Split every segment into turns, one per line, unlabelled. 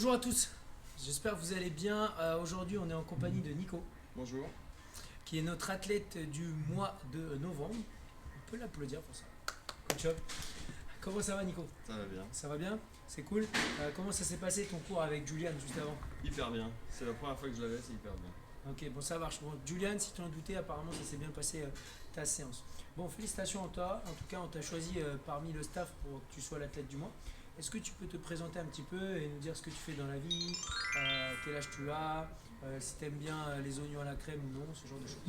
Bonjour à tous, j'espère que vous allez bien. Aujourd'hui, on est en compagnie de Nico,
Bonjour.
qui est notre athlète du mois de novembre. On peut l'applaudir pour ça. Good job. Comment ça va, Nico?
Ça va bien.
Ça va bien? C'est cool. Comment ça s'est passé ton cours avec Julian juste avant?
Hyper bien. C'est la première fois que je l'avais, c'est hyper bien.
Ok, bon, ça marche. Bon, Julian, si tu en doutais, apparemment, ça s'est bien passé ta séance. Bon, félicitations à toi. En tout cas, on t'a choisi parmi le staff pour que tu sois l'athlète du mois. Est-ce que tu peux te présenter un petit peu et nous dire ce que tu fais dans la vie, quel âge tu as, si tu aimes bien les oignons à la crème ou non, ce genre de choses.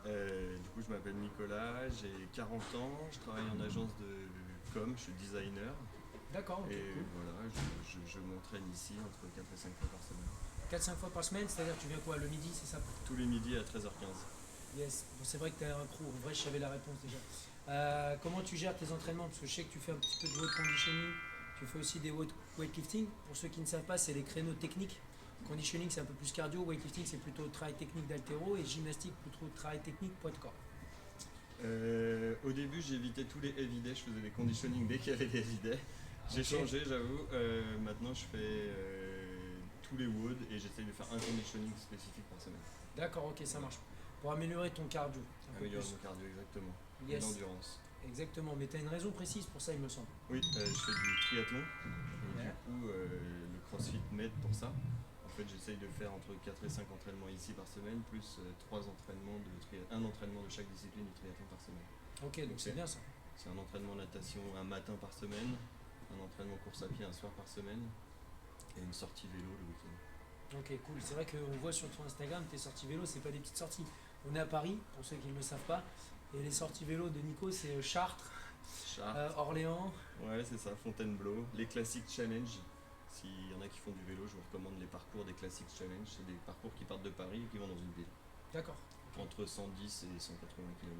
Du coup, je m'appelle Nicolas, j'ai 40 ans, je travaille en agence de com, je suis designer.
D'accord, ok,
Et
cool.
voilà, je m'entraîne ici entre 4 et 5 fois par semaine.
4-5 fois par semaine, c'est-à-dire tu viens quoi, le midi, c'est ça?
Tous les midis à 13h15.
Yes, bon, c'est vrai que tu as un crew, en vrai je savais la réponse déjà. Comment tu gères tes entraînements? Parce que je sais que tu fais un petit peu de weight conditioning, tu fais aussi des weightlifting. Pour ceux qui ne savent pas, c'est les créneaux techniques. Conditioning c'est un peu plus cardio, weightlifting c'est plutôt travail technique d'haltéro et gymnastique plutôt travail technique poids de corps.
Au début, j'évitais tous les heavy days, je faisais des conditioning dès qu'il y avait des heavy days. J'ai
Ok.
changé, j'avoue. Maintenant, je fais tous les WOD et j'essaye de faire un conditioning spécifique par semaine.
D'accord, ok, ça marche. Pour améliorer ton cardio. Un peu
Améliorer
plus.
mon cardio, exactement. Et
Yes,
l'endurance.
exactement. Mais tu as une raison précise pour ça, il me semble.
Oui, je fais du triathlon et du
Ouais.
coup le CrossFit m'aide pour ça. En fait, j'essaye de faire entre 4 et 5 entraînements ici par semaine, plus 3 entraînements un entraînement de chaque discipline du triathlon par semaine.
Ok, donc c'est
Ok.
bien ça.
C'est un entraînement natation un matin par semaine, un entraînement course à pied un soir par semaine et une sortie vélo le week-end.
Ok, cool. C'est vrai qu'on voit sur ton Instagram, tes sorties vélo, c'est pas des petites sorties. On est à Paris, pour ceux qui ne le savent pas. Et les sorties vélo de Nico, c'est Chartres,
Chartres,
Orléans.
ouais, c'est ça, Fontainebleau, les classiques challenge. S'il y en a qui font du vélo, je vous recommande les parcours des classiques challenge. C'est des parcours qui partent de Paris et qui vont dans une ville.
D'accord.
Entre 110 et 180 km.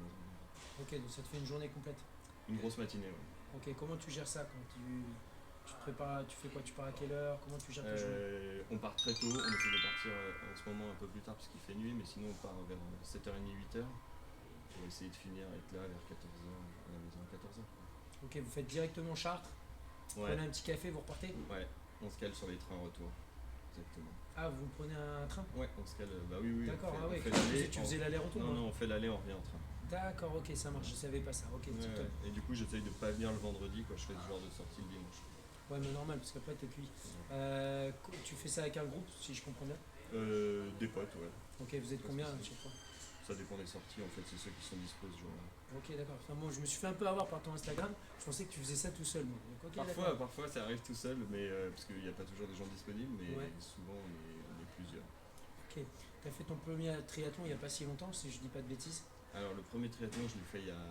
Ok, donc ça te fait une journée complète.
Une grosse matinée, ouais.
Ok, comment tu gères ça quand tu te prépares, tu fais quoi? Tu pars à quelle heure? Comment tu gères ta journée?
On part très tôt, on essaie de partir en ce moment un peu plus tard parce qu'il fait nuit, mais sinon on part vers 7h30, 8h pour essayer de finir, être là vers 14h, à la maison à 14h.
Ok, vous faites directement Chartres, vous
Ouais,
prenez un petit café, vous repartez?
ouais, on se cale sur les trains retour. Exactement.
Ah, vous prenez un train?
Ouais, on se cale, bah oui, oui,
D'accord, ah
on
ouais,
fait l'aller.
tu faisais l'aller-retour?
Non,
Hein.
non, on fait l'aller, on revient en train.
D'accord, ok, ça marche, je savais pas ça. Ok,
Ouais,
tip top.
ouais. Et du coup, j'essaye de pas venir le vendredi, quoi. Je fais ce genre de sortie le dimanche.
Ouais, mais normal, parce qu'après t'es cuit. Tu fais ça avec un groupe, si je comprends bien?
Des potes, ouais.
Ok, vous êtes
Pas
combien à
spécial.
chaque fois?
Ça dépend des sorties, en fait, c'est ceux qui sont dispo ce jour-là.
Ok, d'accord. Enfin, bon, je me suis fait un peu avoir par ton Instagram. Je pensais que tu faisais ça tout seul. Moi. Donc, ok,
Parfois ça arrive tout seul, mais parce qu'il n'y a pas toujours des gens disponibles, mais
Ouais.
souvent on est plusieurs.
Ok. T'as fait ton premier triathlon il n'y a pas si longtemps, si je dis pas de bêtises.
Alors le premier triathlon, je l'ai fait il y a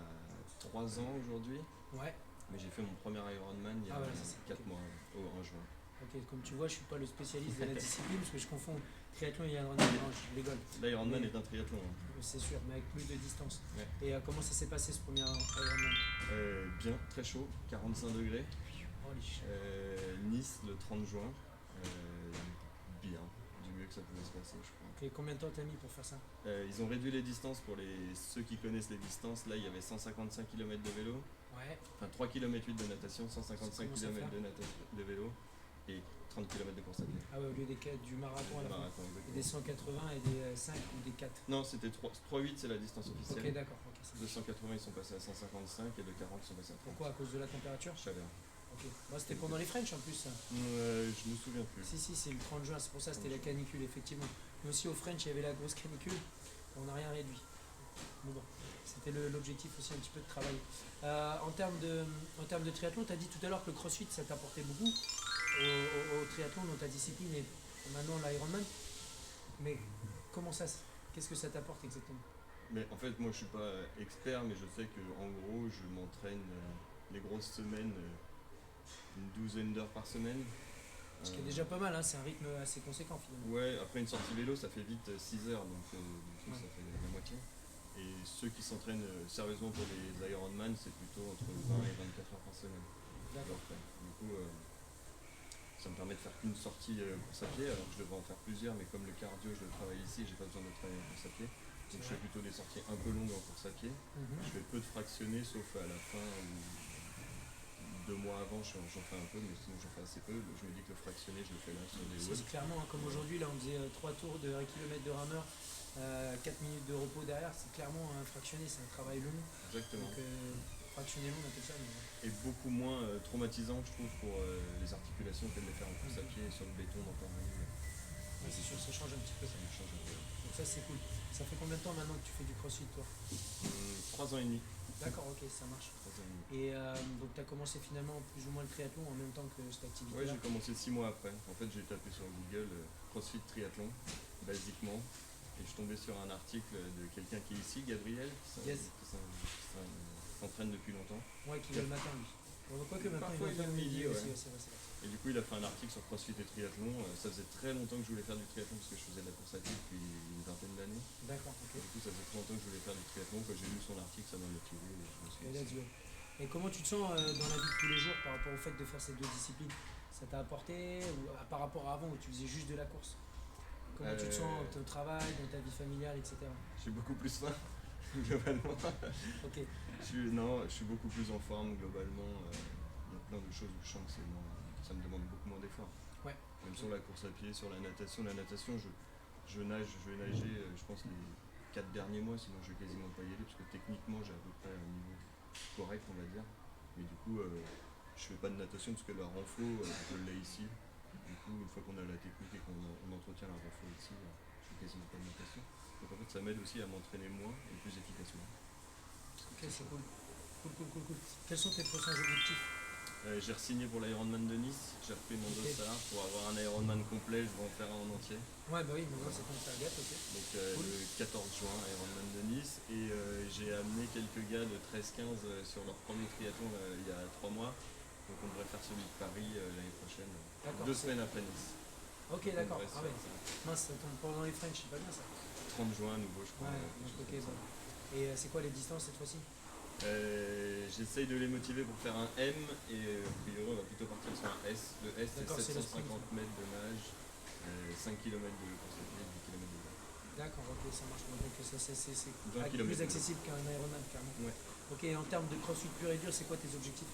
3 ans aujourd'hui,
Ouais.
mais j'ai fait mon premier Ironman il y a
Ah ouais, c'est ça,
4
ok.
mois, en juin.
Ok, comme tu vois, je suis pas le spécialiste de la discipline parce que je confonds triathlon et Ironman. Non, je rigole.
L'Ironman
Mais-
est un triathlon, hein.
C'est sûr, mais avec plus de distance.
Ouais.
Et comment ça s'est passé ce premier Ironman?
Bien, très chaud, 45 degrés.
Holy shit.
Nice le 30 juin, bien, du mieux que ça pouvait se passer, je crois.
Ok, combien de temps t'as mis pour faire ça?
Ils ont réduit les distances pour ceux qui connaissent les distances. Là, il y avait 155 km de vélo,
Ouais.
enfin 3 km 8 de natation, 155
Comment ça
km
fait
de vélo et 30 km de course à pied.
Ah ouais, au lieu du marathon à la fin.
Marathon,
Et des
exactement.
180 et des 5 ou des 4.
Non, c'était 3,8, c'est la distance officielle.
Ok, d'accord. Ok, ça
De
marche.
180, ils sont passés à 155 et de 40, ils sont passés à 30.
Pourquoi? À cause de la température?
Chaleur.
Ok. Moi, c'était pendant les French en plus, ça.
Je me souviens plus.
Si, c'est le 30 juin, c'est pour ça, c'était la canicule, effectivement. Mais aussi au French, il y avait la grosse canicule, on n'a rien réduit. Mais bon, c'était l'objectif aussi un petit peu de travail. En termes de triathlon, tu as dit tout à l'heure que le crossfit, ça t'apportait beaucoup au triathlon, dans ta discipline et maintenant l'Ironman. Mais comment ça, qu'est-ce que ça t'apporte exactement?
Mais en fait, moi, je suis pas expert, mais je sais que en gros, je m'entraîne les grosses semaines, une douzaine d'heures par semaine.
Ce qui est déjà pas mal, hein, c'est un rythme assez conséquent finalement.
Ouais, après une sortie vélo, ça fait vite 6 heures, donc du coup,
Ouais.
ça fait la moitié. Et ceux qui s'entraînent sérieusement pour les Ironman, c'est plutôt entre 20 et 24 heures par semaine.
D'accord.
Du coup, ça me permet de faire qu'une sortie course à pied, alors que je devrais en faire plusieurs, mais comme le cardio, je le travaille ici, j'ai pas besoin de travailler en course à pied. Donc je fais plutôt des sorties un peu longues en course à pied.
Mhm.
Je fais peu de fractionnés, sauf à la fin où 2 mois avant, j'en fais un peu, mais sinon j'en fais assez peu. Donc je me dis que le fractionné, je le fais là sur des
C'est
webs.
clairement, hein, comme aujourd'hui, là on faisait 3 tours de 1 km de rameur, 4 minutes de repos derrière, c'est clairement un fractionné, c'est un travail long.
Exactement.
Donc fractionné long, on appelle ça.
Et beaucoup moins traumatisant, je trouve, pour les articulations que de les faire en course à pied sur le béton dans Paris.
Ouais, c'est sûr, ça change un petit peu.
Ça me change un peu.
Donc ça c'est cool. Ça fait combien de temps maintenant que tu fais du crossfit toi?
3 ans et demi.
D'accord, ok, ça marche.
3 ans et demi.
Et donc tu as commencé finalement plus ou moins le triathlon en même temps que cette activité-là?
Ouais, j'ai commencé 6 mois après. En fait, j'ai tapé sur Google CrossFit triathlon, basiquement. Et je suis tombé sur un article de quelqu'un qui est ici, Gabriel,
Yes.
qui s'entraîne depuis longtemps.
Ouais, qui va le matin lui. Bon, quoi que maintenant
Parfois,
il va
il vient le midi, ouais.
aussi, c'est vrai, c'est vrai.
Et du coup, il a fait un article sur CrossFit et triathlon. Ça faisait très longtemps que je voulais faire du triathlon parce que je faisais de la course à pied depuis une vingtaine d'années.
D'accord, ok.
Et du coup, ça faisait très longtemps que je voulais faire du triathlon. Quand j'ai lu son article, ça m'a motivé. Et je me suis
Et
lancé.
let's go. Et comment tu te sens dans la vie de tous les jours par rapport au fait de faire ces deux disciplines? Ça t'a apporté ou par rapport à avant où tu faisais juste de la course? Comment tu te sens au travail, dans ta vie familiale, etc.
Je suis beaucoup plus faim, globalement.
Ok,
Je suis beaucoup plus en forme, globalement. Il y a plein de choses où je sens que ça me demande beaucoup moins d'efforts.
ouais,
Même sur la course à pied, sur la natation. La natation, je nage, je vais nager, je pense, les 4 derniers mois, sinon je vais quasiment pas y aller, parce que techniquement, j'ai à peu près un niveau correct, on va dire. Mais du coup, je fais pas de natation parce que la renfo, je l'ai ici. Du coup, une fois qu'on a la technique et qu'on entretient la renfo ici, je fais quasiment pas de natation. Donc en fait, ça m'aide aussi à m'entraîner moins et plus efficacement.
ok, c'est cool. Cool. Quels sont tes prochains objectifs?
J'ai re-signé pour l'Ironman de Nice, j'ai repris mon
Ok.
dossard pour avoir un Ironman complet, je vais en faire un en entier.
Ouais, bah oui, maintenant c'est ton target, ok.
Donc
Cool.
le 14 juin, Ironman de Nice. Et j'ai amené quelques gars de 13-15 sur leur premier triathlon il y a 3 mois. Donc on devrait faire celui de Paris l'année prochaine,
D'accord.
2 semaines après Nice.
Ok,
Donc,
d'accord.
on devrait
Ah
se
ouais.
faire ça.
Mince, ça tombe pendant les French, c'est pas bien ça.
30 juin à nouveau, je crois.
Ouais,
quelque
donc
chose
ok,
comme ça.
bon. Et c'est quoi les distances cette fois-ci?
J'essaye de les motiver pour faire un M et a priori on va plutôt partir sur un S. Le S c'est
D'accord, c'est le
750
sprint.
mètres de nage, 5 km de course à pied, 10 km de nage.
D'accord, ok, ça marche. Donc ça, c'est
20
plus
kilomètres.
accessible qu'un Ironman, clairement.
Ouais.
Ok, en termes de crossfit pur et dur, c'est quoi tes objectifs?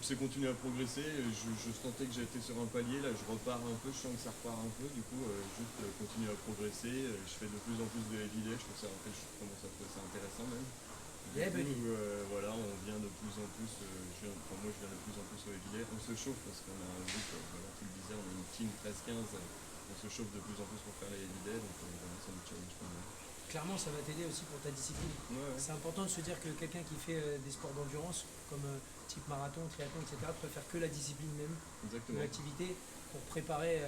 C'est continuer à progresser. Je sentais que j'étais sur un palier, là je repars un peu, je sens que ça repart un peu, du coup juste continuer à progresser. Je fais de plus en plus de heavy day, je trouve ça en fait je commence à trouver ça intéressant même. Du
Yeah,
coup,
buddy.
voilà, on vient de plus en plus, moi je viens de plus en plus au heavy day. On se chauffe parce qu'on a un groupe, voilà, tu le disais, on a une team 13-15, on se chauffe de plus en plus pour faire les heavy day, donc voilà, ça nous challenge pas mal.
Clairement, ça va t'aider aussi pour ta discipline.
Ouais.
C'est important de se dire que quelqu'un qui fait des sports d'endurance, comme type marathon, triathlon, etc., préfère que la discipline même, que
Exactement.
l'activité, pour préparer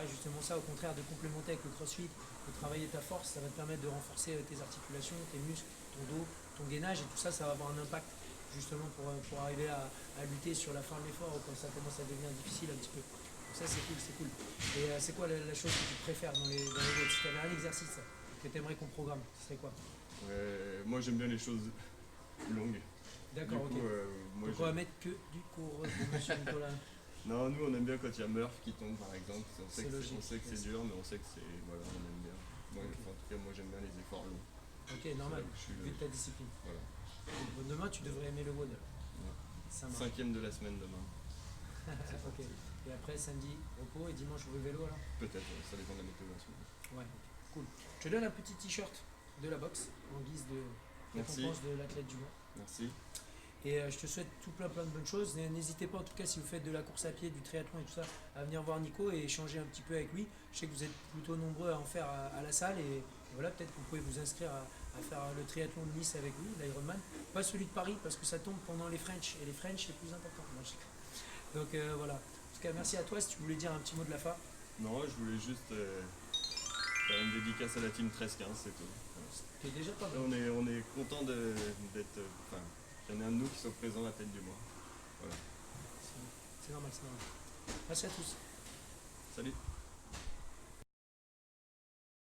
justement ça. Au contraire, de complémenter avec le crossfit, de travailler ta force, ça va te permettre de renforcer tes articulations, tes muscles, ton dos, ton gainage, et tout ça, ça va avoir un impact justement pour arriver à lutter sur la fin de l'effort ou quand ça commence à devenir difficile un petit peu. Donc ça, c'est cool, c'est cool. Et c'est quoi la chose que tu préfères dans les WOD? Si tu avais un exercice que tu aimerais qu'on programme, ce serait quoi?
Moi j'aime bien les choses longues.
D'accord,
Du
ok.
coup, moi,
Donc on va mettre que du cours de monsieur Nicolas.
non, nous on aime bien quand il y a Murph qui tombe par exemple. On sait
C'est
que
logique,
on sait que
yes.
c'est dur, mais on sait que c'est. Voilà, on aime bien. Moi,
Ok.
En tout cas, moi j'aime bien les efforts longs.
Ok, normal,
là où je suis,
vu de ta discipline.
Voilà.
Donc, demain, tu devrais aimer le WOD.
Ouais.
Ça marche.
5e de la semaine demain.
Ok. Et après, samedi, repos et dimanche, le vélo alors?
Peut-être, ça dépend de la météo en ce moment.
Ouais, cool. Je te donne un petit t-shirt de la boxe en guise de
Merci.
récompense de l'athlète du mois.
Merci.
Et je te souhaite tout plein de bonnes choses. N'hésitez pas en tout cas si vous faites de la course à pied, du triathlon et tout ça, à venir voir Nico et échanger un petit peu avec lui. Je sais que vous êtes plutôt nombreux à en faire à la salle et voilà, peut-être que vous pouvez vous inscrire à faire le triathlon de Nice avec lui, l'Ironman. Pas celui de Paris parce que ça tombe pendant les French et les French c'est plus important. Non, je sais pas. Donc voilà. En tout cas, merci à toi. Si tu voulais dire un petit mot de la fin.
Non, je voulais juste faire une dédicace à la team 13-15, c'est tout.
T'es déjà pas mal.
On est content d'être. Enfin, qu'il y en ait un de nous qui soit présent à la tête du mois. Voilà.
C'est normal, c'est normal. Merci à tous.
Salut.